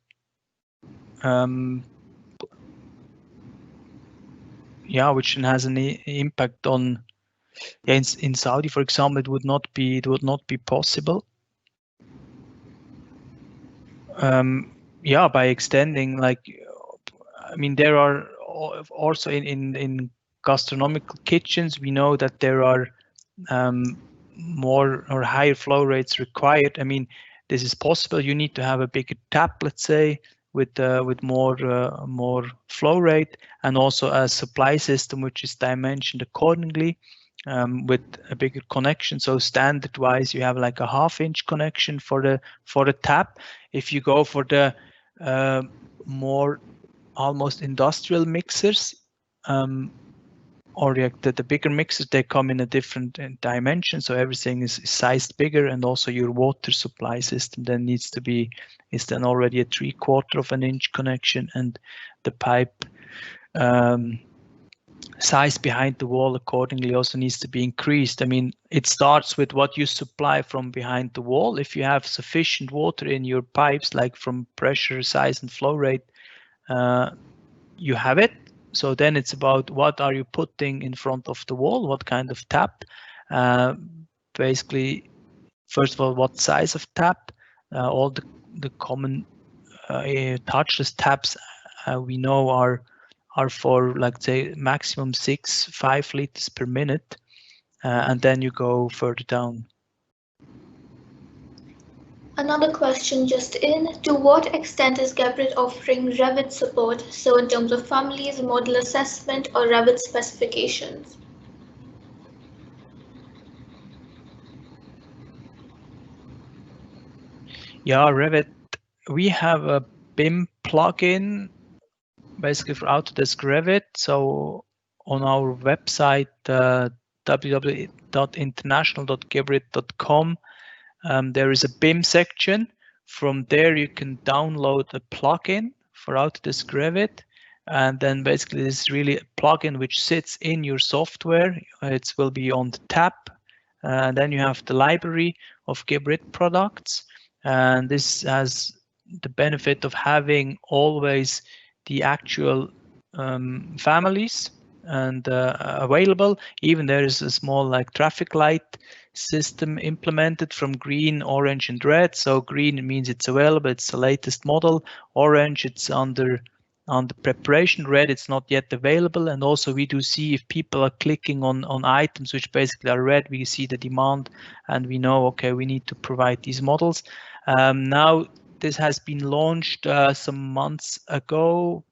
Which has an impact on. In Saudi, for example, it would not be possible. By extending, like, I mean, there are also in gastronomical kitchens, we know that there are more or higher flow rates required. I mean, this is possible. You need to have a bigger tap, let's say, with more flow rate, and also a supply system which is dimensioned accordingly, with a bigger connection. So standard wise, you have like a 1/2 inch connection for the tap. If you go for the more almost industrial mixers, or the bigger mixers, they come in a different dimension, so everything is sized bigger, and also your water supply system then is then already a 3/4 of an inch connection, and the pipe size behind the wall accordingly also needs to be increased. I mean, it starts with what you supply from behind the wall. If you have sufficient water in your pipes, like from pressure, size, and flow rate, you have it. So then it's about what are you putting in front of the wall, what kind of tap. Basically, first of all, what size of tap. All the common touchless taps we know are for, like, say, maximum 5 liters per minute, and then you go further down. Another question just in. To what extent is Geberit offering Revit support, so in terms of families, model assessment, or Revit specifications? Yeah, Revit, we have a BIM plugin basically for Autodesk Revit. So on our website, www.international.geberit.com, there is a BIM section. From there, you can download a plugin for Autodesk Revit. And then basically this is really a plugin which sits in your software. It will be on the tab. And then you have the library of Geberit products. And this has the benefit of having always the actual families and available. Even there is a small like traffic light system implemented from green, orange, and red. So green means it's available, it's the latest model. Orange, it's under preparation. Red, it's not yet available. And also we do see if people are clicking on items which basically are red, we see the demand and we know, okay, we need to provide these models. Now this has been launched some months ago,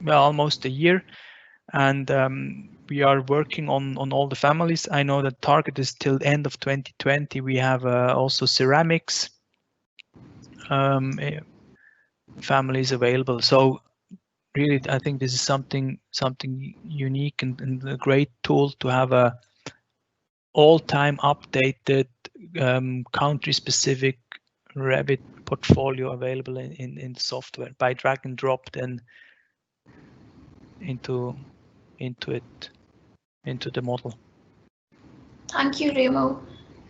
well, almost a year. And we are working on all the families. I know the target is till end of 2020. We have also ceramics families available. So really, I think this is something unique and a great tool to have a all-time updated country-specific Revit portfolio available in the software by drag and drop then into the model. Thank you, Remo.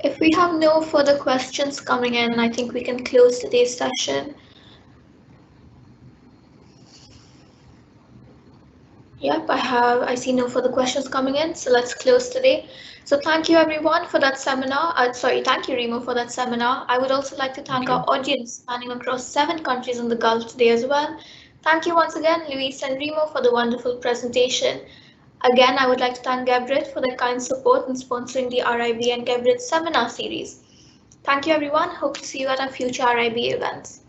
If we have no further questions coming in, I think we can close today's session. Yep, I see no further questions coming in, so let's close today. So thank you everyone for that seminar. Thank you, Remo, for that seminar. I would also like to thank our audience spanning across 7 countries in the Gulf today as well. Thank you once again, Luis and Remo, for the wonderful presentation. Again, I would like to thank Geberit for their kind support in sponsoring the RIB and Geberit seminar series. Thank you everyone. Hope to see you at our future RIB events.